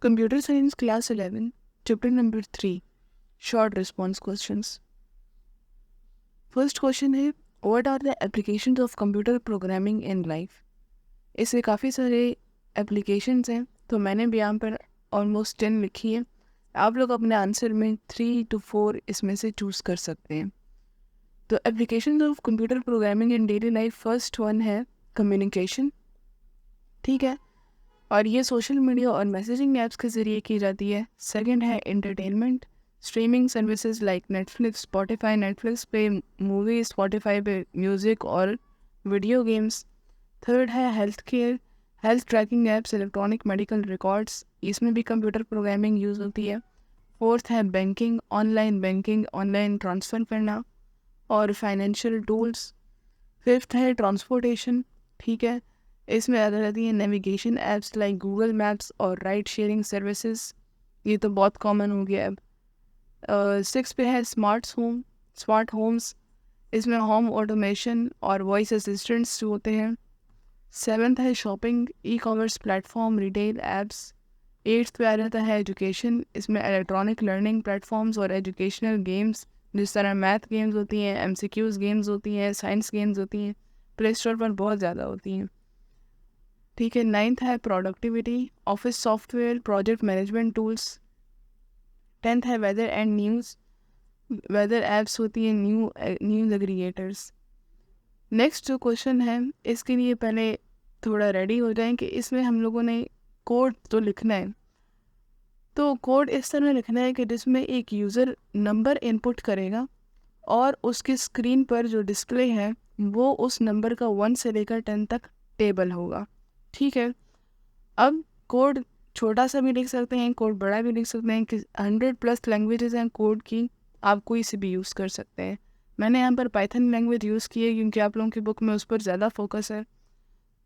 Computer Science Class 11, Chapter Number 3, Short Response Questions. First question है, What are the applications of computer programming in life? इससे काफ़ी सारे applications हैं, तो मैंने भी यहाँ पर ऑलमोस्ट 10 लिखी है. आप लोग अपने आंसर में 3 to 4 इसमें से चूज़ कर सकते हैं. तो applications of computer programming in daily life, first one है कम्युनिकेशन. ठीक है, और ये सोशल मीडिया और मैसेजिंग ऐप्स के ज़रिए की जाती है. सेकंड है entertainment, streaming services like Netflix, Spotify. Netflix पे मूवी, स्पॉटिफाई पे म्यूज़िक और वीडियो गेम्स. थर्ड है health care, health tracking apps, electronic medical records, इसमें भी कंप्यूटर प्रोग्रामिंग यूज़ होती है. फोर्थ है बैंकिंग, बैंकिंग, ऑनलाइन ट्रांसफ़र करना और फाइनेंशियल टूल्स. फिफ्थ है ट्रांसपोर्टेशन. ठीक है, इसमें आ जाती है navigation apps like Google maps और राइड शेयरिंग सर्विसेज, ये तो बहुत कॉमन हो गया अब. सिक्स पे है स्मार्ट होम्स, इसमें होम ऑटोमेशन और वॉइस असिस्टेंट्स जो होते हैं. सेवन्थ है shopping, e commerce platform, retail apps. Eighth pay आ जाता है एजुकेशन, इसमें इलेक्ट्रॉनिक लर्निंग प्लेटफॉर्म्स और एजुकेशनल गेम्स, जिस तरह मैथ गेम्स होती हैं, MCQs गेम्स होती हैं, साइंस गेम्स होती हैं, प्ले स्टोर पर बहुत ज़्यादा होती हैं. ठीक है, नाइन्थ है productivity, office software, project management tools. Tenth है weather and news, weather apps होती हैं, न्यूज़ एग्रीगेटर्स. नेक्स्ट जो क्वेश्चन है, इसके लिए पहले थोड़ा रेडी हो जाएं कि इसमें हम लोगों ने कोड तो लिखना है. तो कोड इस तरह लिखना है कि जिसमें एक यूज़र नंबर इनपुट करेगा और उसकी स्क्रीन पर जो डिस्प्ले है वो उस नंबर का 1 से लेकर 10 तक टेबल होगा. ठीक है, अब कोड छोटा सा भी लिख सकते हैं, कोड बड़ा भी लिख सकते हैं. कि 100+ लैंग्वेजेस हैं कोड की, आप कोई से भी यूज़ कर सकते हैं. मैंने यहाँ पर पाइथन लैंग्वेज यूज़ की है क्योंकि आप लोगों की बुक में उस पर ज़्यादा फोकस है.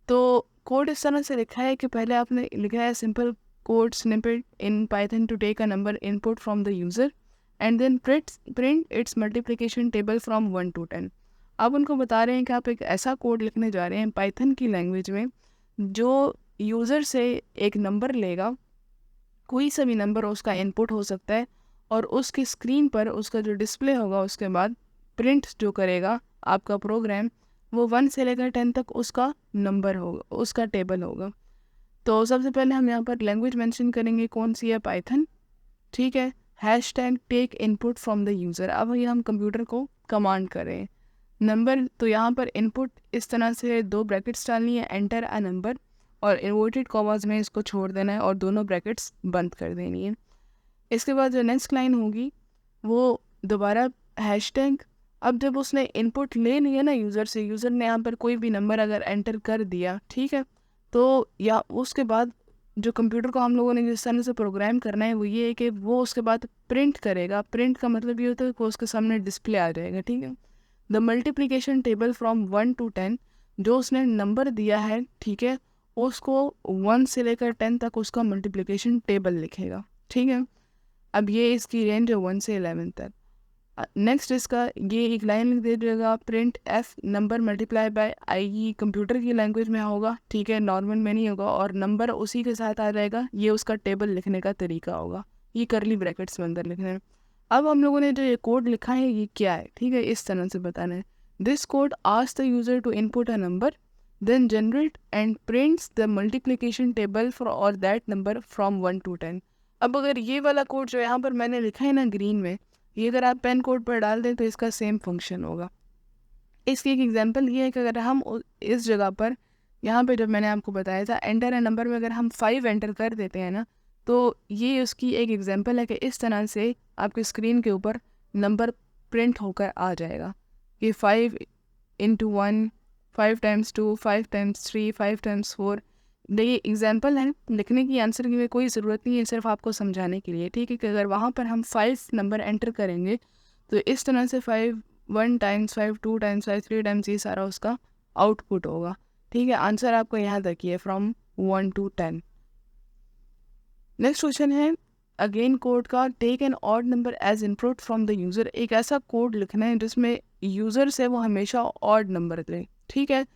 तो कोड इस तरह से लिखा है कि पहले आपने लिखा है simple code snippet in Python to take a number input from the user and then print its multiplication table from 1 to 10. आप उनको बता रहे हैं कि आप एक ऐसा कोड लिखने जा रहे हैं पाइथन की लैंग्वेज में जो यूज़र से एक नंबर लेगा, कोई सा भी नंबर उसका इनपुट हो सकता है, और उसकी स्क्रीन पर उसका जो डिस्प्ले होगा उसके बाद प्रिंट जो करेगा आपका प्रोग्राम, वो 1 से लेकर 10 तक उसका नंबर होगा, उसका टेबल होगा. तो सबसे पहले हम यहाँ पर लैंग्वेज मेंशन करेंगे, कौन सी है, पाइथन. ठीक है, hashtag take input from the user. अब ये हम कंप्यूटर को कमांड करें नंबर, तो यहाँ पर इनपुट इस तरह से 2 ब्रैकेट्स डालनी है, एंटर अ नंबर, और इन्वर्टेड कॉमास में इसको छोड़ देना है और दोनों ब्रैकेट्स बंद कर देनी है. इसके बाद जो नेक्स्ट लाइन होगी वो दोबारा हैशटैग. अब जब उसने इनपुट ले लिया ना यूज़र से, यूज़र ने यहाँ पर कोई भी नंबर अगर एंटर कर दिया, ठीक है, तो या उसके बाद जो कंप्यूटर को हम लोगों ने जिस तरह से प्रोग्राम करना है वो ये है कि वो उसके बाद प्रिंट करेगा. प्रिंट का मतलब ये होता है कि उसके सामने डिस्प्ले आ जाएगा. ठीक है, the multiplication table from 1 to 10, जो उसने नंबर दिया है, ठीक है, उसको 1 से लेकर 10 तक उसका मल्टीप्लिकेशन टेबल लिखेगा. ठीक है, अब ये इसकी रेंज है 1 से 11 तक. नेक्स्ट इसका ये एक लाइन लिख दीजिएगा, print F number multiply by I, computer की लैंग्वेज में होगा. ठीक है, नॉर्मल में नहीं होगा, और नंबर उसी के साथ आ जाएगा. ये उसका टेबल लिखने का तरीका होगा, ये करली ब्रैकेट्स में अंदर लिखना है. अब हम लोगों ने जो ये कोड लिखा है ये क्या है, ठीक है, इस तरह से बताना है. This code asks the user to input a number, then generate and prints the multiplication table for और दैट नंबर फ्रॉम 1 to 10. अब अगर ये वाला कोड जो यहाँ पर मैंने लिखा है ना ग्रीन में, ये अगर आप पेन कोड पर डाल दें तो इसका सेम फंक्शन होगा. इसकी एक एग्जांपल ये है कि अगर हम इस जगह पर यहाँ पे जब मैंने आपको बताया था एंटर ए नंबर में अगर हम 5 एंटर कर देते हैं ना, तो ये उसकी एक एग्जांपल है कि इस तरह से आपकी स्क्रीन के ऊपर नंबर प्रिंट होकर आ जाएगा कि 5 into 1, 5 times 2, 5 times 3, 5 times 4. ये एग्जाम्पल है, लिखने की आंसर की कोई ज़रूरत नहीं है, सिर्फ आपको समझाने के लिए. ठीक है, कि अगर वहाँ पर हम 5 नंबर एंटर करेंगे तो इस तरह से 5 1 times 5, 2 times 5, 3 times, ये सारा उसका आउटपुट होगा. ठीक है, आंसर आपको यहाँ तक ही है, फ्रॉम 1 to 10. नेक्स्ट क्वेश्चन है अगेन कोड का, take an odd number as input from the user. एक ऐसा कोड लिखना है जिसमें यूज़र से वो हमेशा ऑड नंबर दे. ठीक है,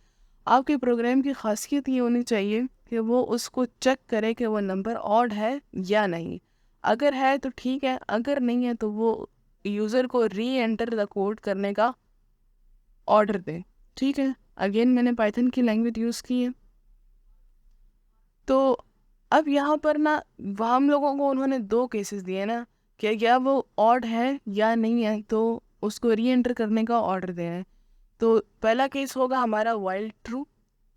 आपके प्रोग्राम की खासियत ये होनी चाहिए कि वो उसको चेक करे कि वो नंबर ऑड है या नहीं। अगर है तो ठीक है, अगर नहीं है तो वो यूज़र को री एंटर द कोड करने का ऑर्डर दे। ठीक है, अगेन मैंने पाइथन की लैंग्वेज यूज़ की है। तो अब यहाँ पर ना हम लोगों को उन्होंने दो केसेस दिए ना कि क्या वो ऑड है या नहीं है, तो उसको री एंटर करने का ऑर्डर दे हैं। तो पहला केस होगा हमारा वाइल ट्रू।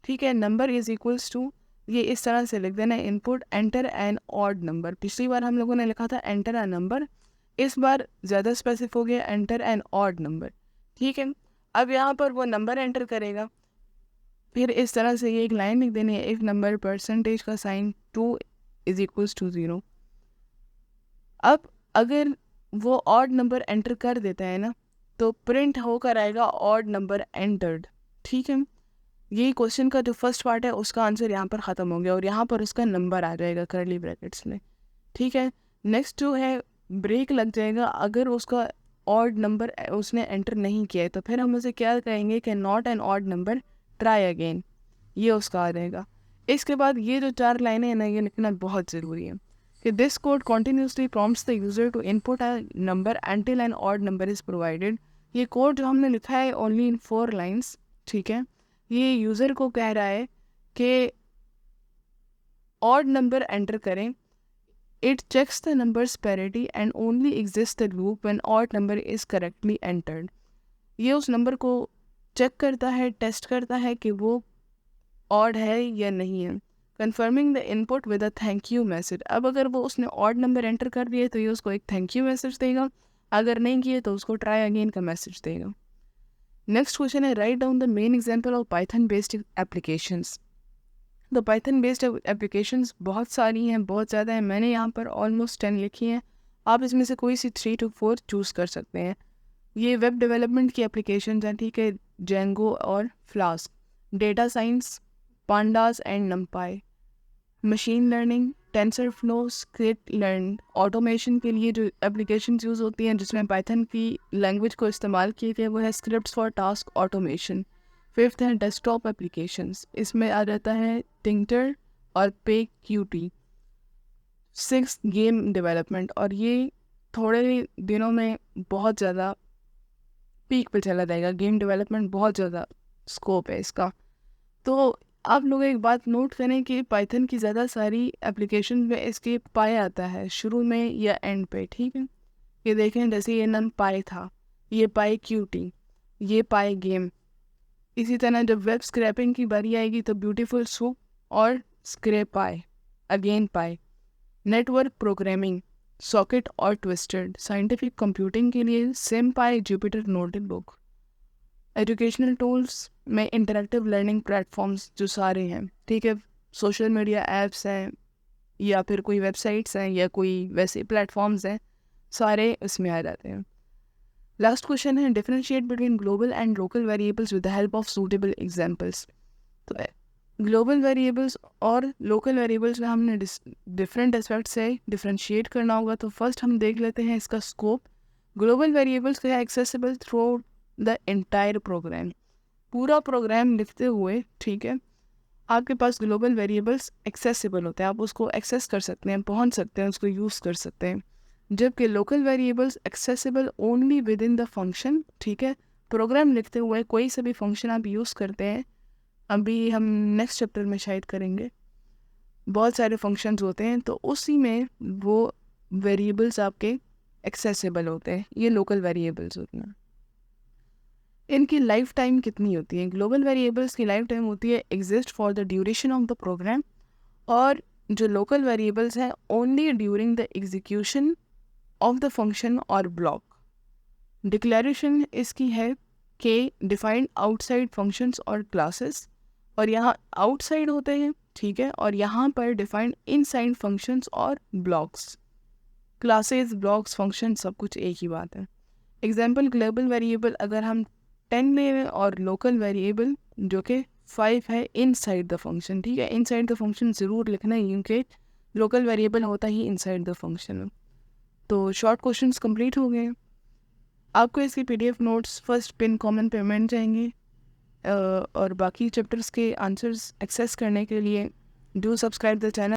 ठीक है, नंबर इज इक्वल्स टू, ये इस तरह से लिख देना, input enter an odd number. पिछली बार हम लोगों ने लिखा था एंटर अ नंबर, इस बार ज़्यादा स्पेसिफिक हो गया एंटर एन ऑड नंबर। ठीक है, अब यहाँ पर वो नंबर एंटर करेगा, फिर इस तरह से ये एक लाइन लिख देनी है, इफ नंबर परसेंटेज का साइन 2 इज इक्वल्स टू 0। अब अगर वो ऑड नंबर एंटर कर देता है ना, तो प्रिंट होकर आएगा ऑड नंबर एंटर्ड। ठीक है, ये क्वेश्चन का जो फर्स्ट पार्ट है उसका आंसर यहाँ पर ख़त्म हो गया और यहाँ पर उसका नंबर आ जाएगा करली ब्रैकेट्स में। ठीक है, नेक्स्ट जो है ब्रेक लग जाएगा, अगर उसका ऑड नंबर उसने एंटर नहीं किया है तो फिर हम उसे क्या कहेंगे कि not an odd number, try again, ये उसका आ जाएगा। इसके बाद ये जो 4 लाइनें हैं ना, ये लिखना बहुत ज़रूरी है कि this code continuously prompts the user to input a number until an odd number is provided. ये कोड जो हमने लिखा है ओनली इन 4 लाइन्स। ठीक है, ये यूज़र को कह रहा है कि ऑड नंबर एंटर करें, it checks the numbers parity and only exist the loop when odd number is correctly entered. ये उस नंबर को चेक करता है, टेस्ट करता है कि वो ऑड है या नहीं है, confirming the input with a thank you message. अब अगर वो उसने ऑड नंबर एंटर कर दिया तो ये उसको एक थैंक यू मैसेज देगा, अगर नहीं किए तो उसको ट्राई अगेन का मैसेज देगा। नेक्स्ट क्वेश्चन है, write down the main example of Python based applications. तो पाइथन बेस्ड एप्लीकेशंस बहुत सारी हैं, बहुत ज़्यादा हैं, मैंने यहाँ पर ऑलमोस्ट 10 लिखी हैं, आप इसमें से कोई सी 3 to 4 चूज़ कर सकते हैं। ये वेब डेवलपमेंट की एप्लीकेशन हैं, ठीक है, जेंगो और flask, data science, pandas and नमपाई, machine learning, tensor flow, script learn, automation के लिए जो एप्लीकेशंस यूज़ होती हैं जिसमें पाइथन की लैंग्वेज को इस्तेमाल किए गए वो है scripts for task automation. Fifth है डेस्कटॉप एप्लीकेशंस, इसमें आ जाता है टिंकर और पे क्यूटी। सिक्स गेम डेवलपमेंट, और ये थोड़े दिनों में बहुत ज़्यादा पीक पे चला जाएगा, गेम डेवलपमेंट बहुत ज़्यादा स्कोप है इसका। तो आप लोग एक बात नोट करें कि पाइथन की ज़्यादा सारी एप्लीकेशन में इसके पाई आता है शुरू में या एंड पे। ठीक है, ये देखें जैसे ये नम पाई था, ये पाई क्यूटी, ये पाई गेम। इसी तरह जब वेब स्क्रैपिंग की बारी आएगी तो ब्यूटीफुल सूप और स्क्रैप पाई, अगेन पाई। नेटवर्क प्रोग्रामिंग, सॉकेट और ट्विस्टेड। साइंटिफिक कंप्यूटिंग के लिए सिमपाई, जुपिटर नोटबुक। एजुकेशनल टूल्स में इंटरेक्टिव लर्निंग प्लेटफॉर्म्स जो सारे हैं, ठीक है, सोशल मीडिया ऐप्स हैं या फिर कोई वेबसाइट्स हैं या कोई वैसे प्लेटफॉर्म्स हैं, सारे इसमें आ जाते हैं। लास्ट क्वेश्चन है, differentiate between global and local variables with the help of suitable examples. तो ग्लोबल वेरिएबल्स और लोकल वेरिएबल्स में हमने डिफरेंट एस्पेक्ट से डिफरेंशिएट करना होगा। तो फर्स्ट हम देख लेते हैं इसका स्कोप। ग्लोबल वेरिएबल्स है accessible through the entire program, पूरा प्रोग्राम लिखते हुए, ठीक है, आपके पास ग्लोबल वेरिएबल्स एक्सेसिबल होते हैं, आप उसको एक्सेस कर सकते हैं, पहुंच सकते हैं, उसको यूज़ कर सकते हैं। जबकि local variables accessible only with in the function. ठीक है, प्रोग्राम लिखते हुए कोई सा भी फंक्शन आप यूज़ करते हैं, अभी हम नेक्स्ट चैप्टर में शायद करेंगे, बहुत सारे फंक्शंस होते हैं, तो उसी में वो वेरिएबल्स आपके एक्सेसिबल होते हैं, ये लोकल वेरिएबल्स होते हैं। इनकी लाइफ टाइम कितनी होती है? ग्लोबल वेरिएबल्स की लाइफ टाइम होती है exist for the duration of the program, और जो लोकल वेरिएबल्स हैं only during the execution of the function और ब्लॉक। डिक्लेरेशन इसकी है कि डिफाइंड आउटसाइड फंक्शंस और क्लासेस, और यहाँ आउटसाइड होते हैं, ठीक है, और यहाँ पर डिफाइंड इनसाइड फंक्शंस और ब्लॉक्स। क्लासेस, ब्लॉक्स, फंक्शन सब कुछ एक ही बात है। एग्जाम्पल, ग्लोबल वेरिएबल अगर हम 10 ले रहे हैं और लोकल वेरिएबल जो कि 5 है इनसाइड द फंक्शन। ठीक है, इनसाइड द फंक्शन ज़रूर लिखना है क्योंकि लोकल वेरिएबल होता ही इनसाइड द फंक्शन। तो शॉर्ट क्वेश्चंस कंप्लीट हो गए। आपको इसकी PDF notes first pin common payment जाएंगे, और बाकी चैप्टर्स के आंसर्स एक्सेस करने के लिए Do subscribe the channel.